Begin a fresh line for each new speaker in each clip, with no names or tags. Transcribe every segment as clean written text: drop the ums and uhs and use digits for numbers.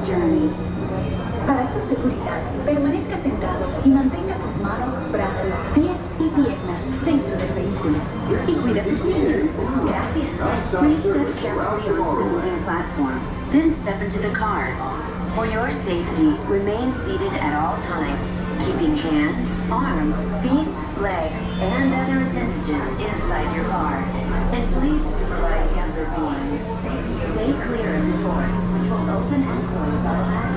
journey. Para su seguridad, permanezca sentado y mantenga sus manos, brazos, pies y piernas dentro del vehículo. Y cuida a sus niños. Gracias. Please step carefully onto the moving platform, then step into the car. For your safety, remain seated at all times, keeping hands, arms, feet, legs, and other appendages inside your car. And please supervise younger beings. Stay clear of the doors, which will open and close automatically.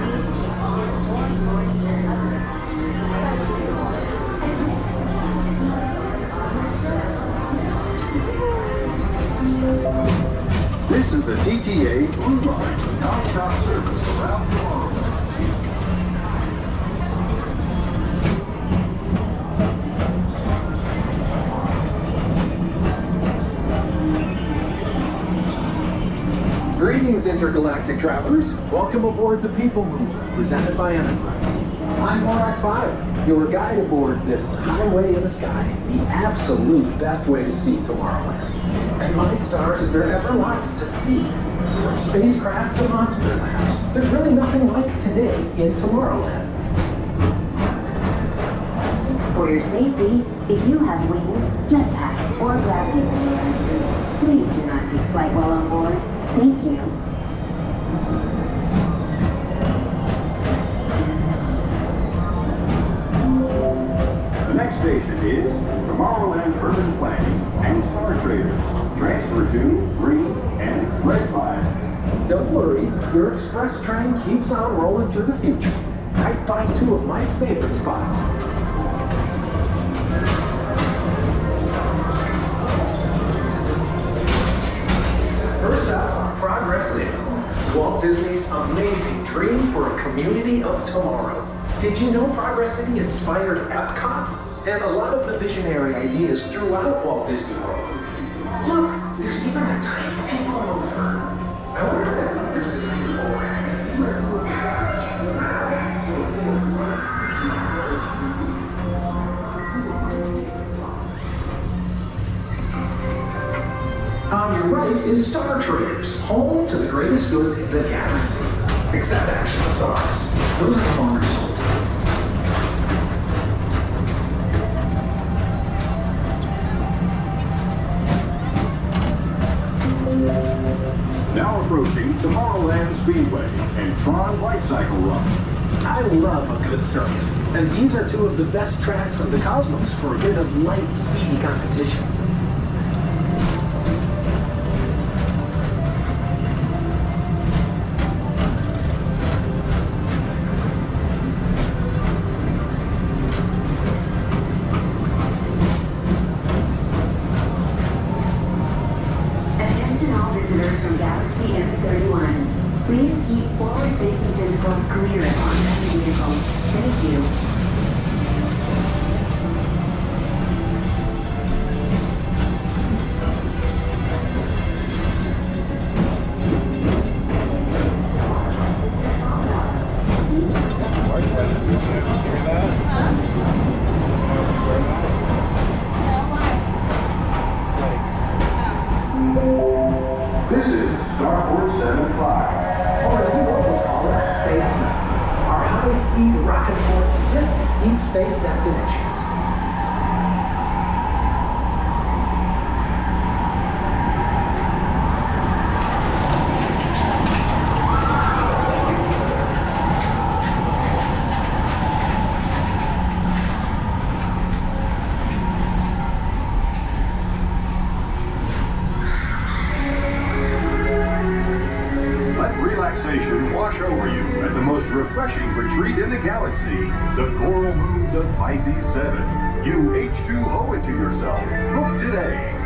This is the TTA Blue Line, non-stop service around Tomorrowland.
Greetings, intergalactic travelers. Welcome aboard the Peoplemover, presented by Enterprise. I'm Morak 5, your guide aboard this highway in the sky, the absolute best way to see Tomorrowland. And my stars, is there ever lots to see? From spacecraft to monster labs, there's really nothing like today in Tomorrowland.
For your safety, if you have wings, jetpacks, or gravity devices, please do not take flight while on board. Thank you.
The next station is Tomorrowland Urban Planning and Star Trader. Transfer to green and red lines.
Don't worry, your express train keeps on rolling through the future, right by two of my favorite spots. First up, Progress City, Walt Disney's amazing dream for a community of tomorrow. Did you know Progress City inspired Epcot? And a lot of the visionary ideas throughout Walt Disney World. Look, there's even a tiny Peoplemover. I wonder if that means there's a tiny Morak. On your right is Star Traders, home to the greatest goods in the galaxy. Except actual stars. Those are no longer sold.
Now approaching Tomorrowland Speedway and Tron Light Cycle Run.
I love a good circuit, and these are two of the best tracks of the cosmos for a bit of light, speedy competition.
From Galaxy M31. Please keep forward-facing tentacles clear of oncoming vehicles. Thank you.
This is Starport 75.
Or as we locals call it, Space Mountain. Our high-speed rocket port to distant deep space destinations.
Relaxation wash over you at the most refreshing retreat in the galaxy, the coral moons of Pisces 7. You H2O it to yourself. Book today.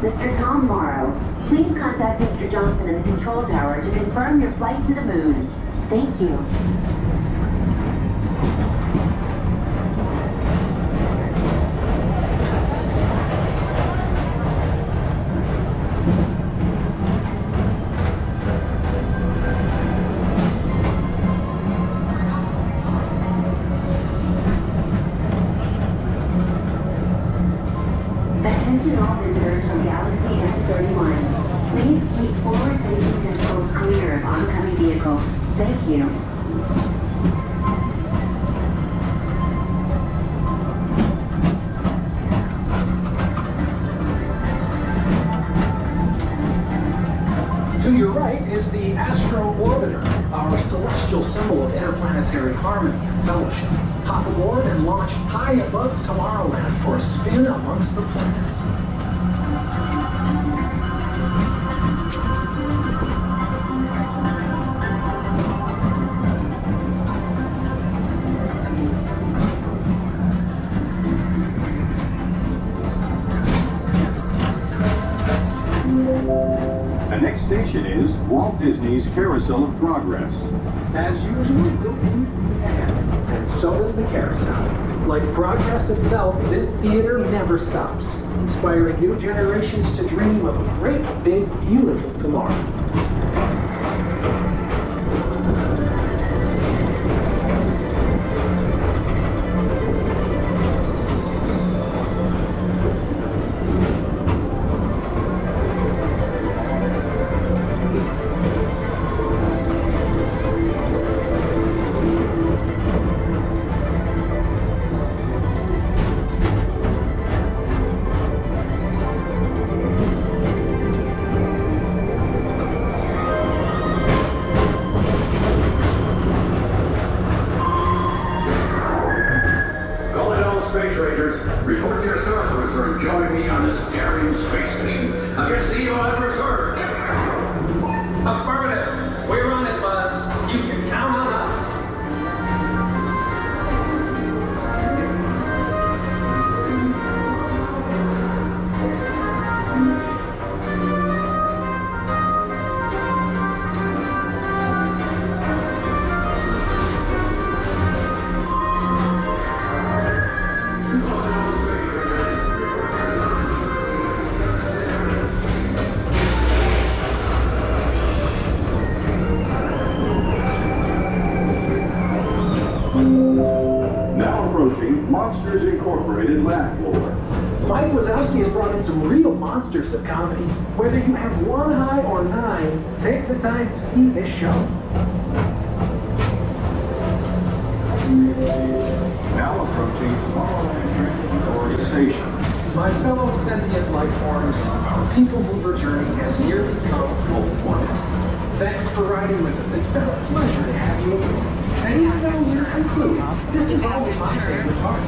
Mr. Tom Morrow. Please contact Mr. Johnson in the control tower to confirm your flight to the moon. Thank you. Attention all visitors from Galaxy M31. Please keep forward-facing tentacles clear of oncoming vehicles. Thank you.
To your right is the Astro Orbiter, our celestial symbol of interplanetary harmony and fellowship. Hop aboard and launch high above Tomorrowland for a spin amongst the planets.
The next station is Walt Disney's Carousel of Progress.
As usual, we'll move ahead, and so does the carousel. Like progress itself, this theater never stops, inspiring new generations to dream of a great, big, beautiful tomorrow.
Space Rangers, report to your star cruiser and join me on this daring space mission against the evil Emperor's Earth.
Affirmative. We're on it, Buzz. You can count on us.
Now approaching Monsters Incorporated laugh floor.
Mike Wazowski has brought in some real monsters of comedy. Whether you have one eye or nine, take the time to see this show.
Now approaching Tomorrowland Transit Authority Station.
My fellow sentient life forms, our Peoplemover journey has nearly come full orbit. Thanks for riding with us. It's been a pleasure to have you aboard. And even though we're concluding, this is always my favorite part.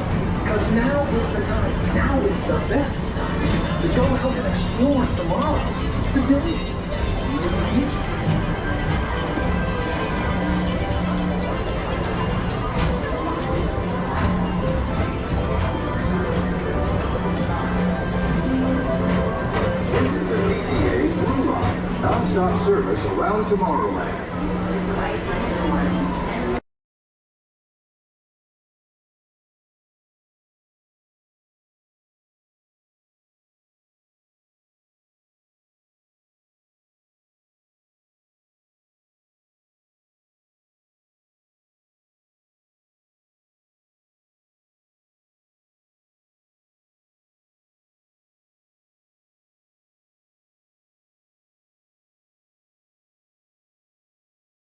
Because now is the time, now is the best time to go out and explore tomorrow, today, even the future.
This is the TTA Blue Line, non-stop service around Tomorrowland.